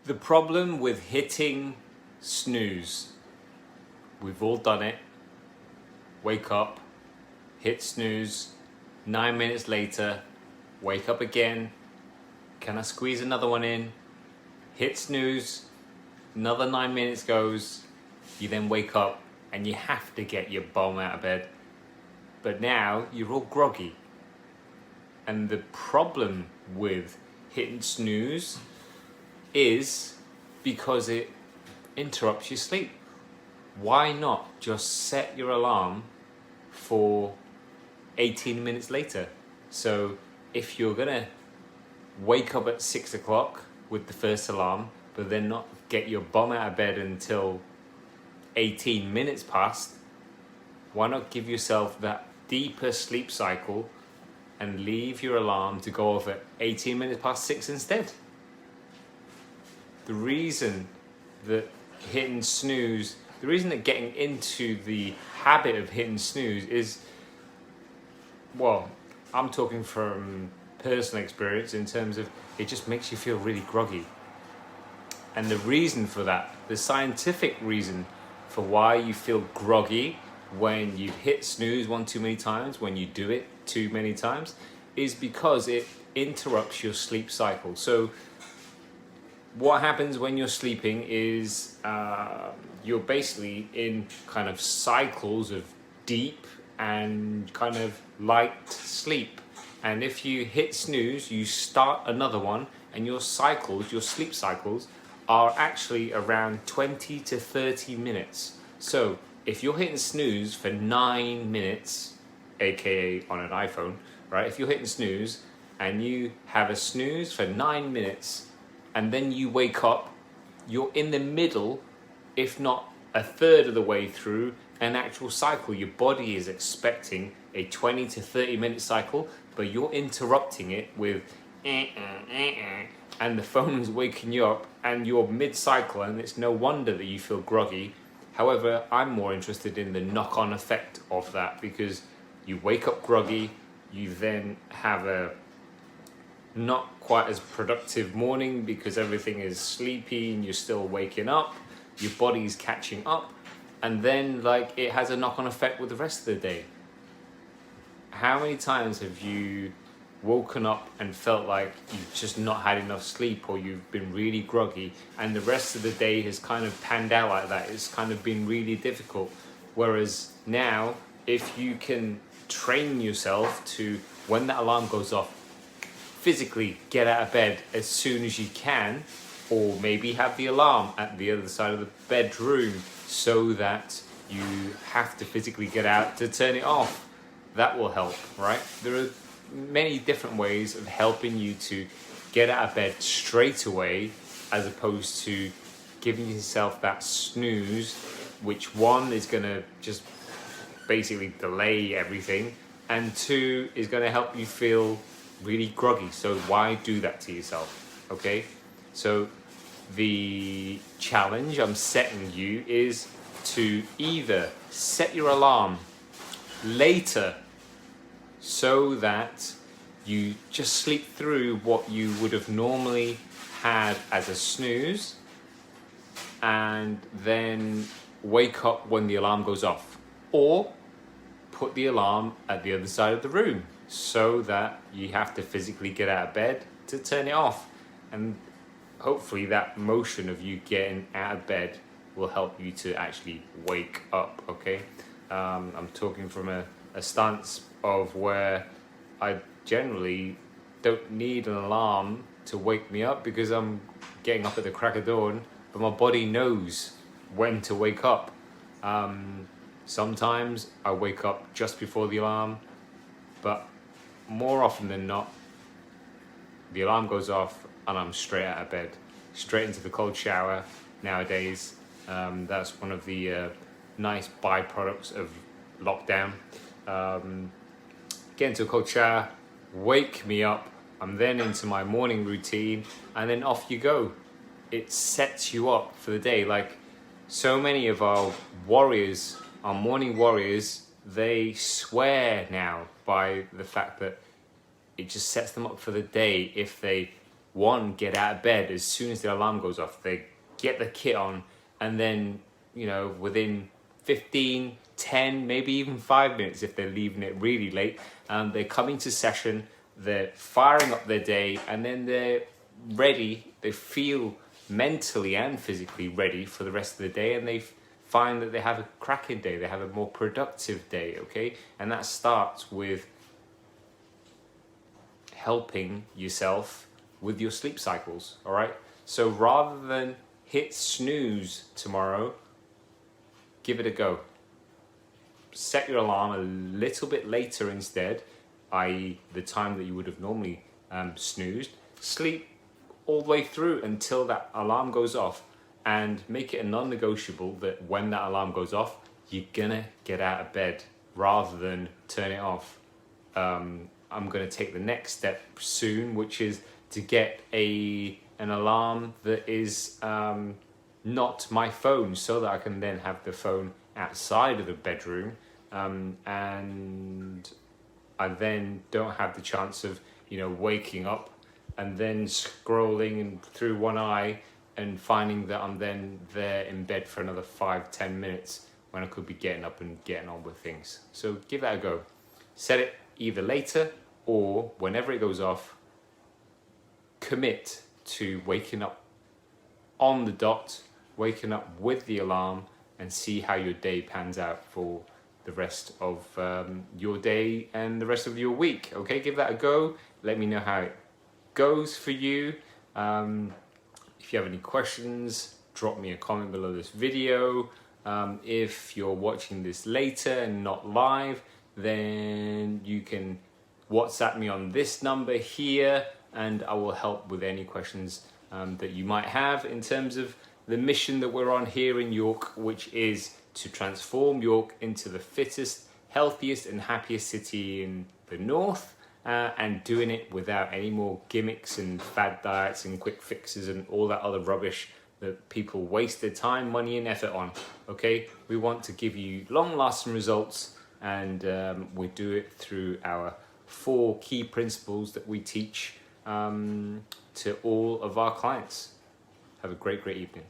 The problem with hitting snooze, we've all done it. Wake up, hit snooze, 9 minutes later, wake up again. Can I squeeze another one in? Hit snooze, another 9 minutes goes, you then wake up and you have to get your bum out of bed. But now you're all groggy. And the problem with hitting snooze is because it interrupts your sleep. Why not just set your alarm for 18 minutes later? So if you're gonna wake up at 6 o'clock with the first alarm, but then not get your bum out of bed until 18 minutes past, why not give yourself that deeper sleep cycle and leave your alarm to go off at 18 minutes past 6 instead? The reason that hitting snooze, the reason that getting into the habit of hitting snooze is, well, I'm talking from personal experience in terms of it just makes you feel really groggy. And the reason for that, the scientific reason for why you feel groggy when you hit snooze one too many times, when you do it too many times, is because it interrupts your sleep cycle. So what happens when you're sleeping is you're basically in kind of cycles of deep and kind of light sleep. And if you hit snooze, you start another one, and your cycles, your sleep cycles, are actually around 20 to 30 minutes. So if you're hitting snooze for 9 minutes, aka on an iPhone, right? If you're hitting snooze and you have a snooze for 9 minutes and then you wake up, you're in the middle, if not a third of the way through an actual cycle. Your body is expecting a 20 to 30 minute cycle, but you're interrupting it with and the phone's waking you up and you're mid-cycle, and it's no wonder that you feel groggy. However, I'm more interested in the knock-on effect of that, because you wake up groggy, you then have a not quite as productive morning because everything is sleepy and you're still waking up, your body's catching up, and then like it has a knock-on effect with the rest of the day. How many times have you woken up and felt like you've just not had enough sleep, or you've been really groggy, and the rest of the day has kind of panned out like that? It's kind of been really difficult. Whereas now, if you can train yourself to, when that alarm goes off, physically get out of bed as soon as you can, or maybe have the alarm at the other side of the bedroom so that you have to physically get out to turn it off, that will help, right? There are many different ways of helping you to get out of bed straight away, as opposed to giving yourself that snooze, which one is going to just basically delay everything, and two is going to help you feel really groggy. So why do that to yourself? Okay, so the challenge I'm setting you is to either set your alarm later so that you just sleep through what you would have normally had as a snooze, and then wake up when the alarm goes off, or put the alarm at the other side of the room so that you have to physically get out of bed to turn it off. And hopefully that motion of you getting out of bed will help you to actually wake up, okay? I'm talking from a stance of where I generally don't need an alarm to wake me up, because I'm getting up at the crack of dawn, but my body knows when to wake up. Sometimes I wake up just before the alarm, but more often than not, the alarm goes off and I'm straight out of bed, straight into the cold shower nowadays. That's one of the nice byproducts of lockdown. Get into a cold shower, wake me up, I'm then into my morning routine, and then off you go. It sets you up for the day. Like so many of our warriors, our morning warriors, they swear now by the fact that it just sets them up for the day if they one, get out of bed as soon as the alarm goes off. They get the kit on, and then, you know, within 15, 10, maybe even 5 minutes if they're leaving it really late, they're coming to session, they're firing up their day, and then they're ready. They feel mentally and physically ready for the rest of the day, and they find that they have a cracking day, they have a more productive day, okay? And that starts with helping yourself with your sleep cycles, all right? So rather than hit snooze tomorrow, give it a go. Set your alarm a little bit later instead, i.e. the time that you would have normally snoozed. Sleep all the way through until that alarm goes off, and make it a non-negotiable that when that alarm goes off, you're gonna get out of bed rather than turn it off. I'm gonna take the next step soon, which is to get an alarm that is not my phone, so that I can then have the phone outside of the bedroom, and I then don't have the chance of, you know, waking up and then scrolling through one eye and finding that I'm then there in bed for another 5-10 minutes when I could be getting up and getting on with things. So give that a go. Set it either later or whenever it goes off. Commit to waking up on the dot, waking up with the alarm, and see how your day pans out for the rest of your day and the rest of your week. Okay, give that a go. Let me know how it goes for you. If you have any questions, drop me a comment below this video. If you're watching this later and not live, then you can WhatsApp me on this number here, and I will help with any questions that you might have in terms of the mission that we're on here in York, which is to transform York into the fittest, healthiest and happiest city in the north, and doing it without any more gimmicks and fad diets and quick fixes and all that other rubbish that people waste their time, money and effort on. Okay, we want to give you long-lasting results, and we do it through our 4 key principles that we teach to all of our clients. Have a great evening.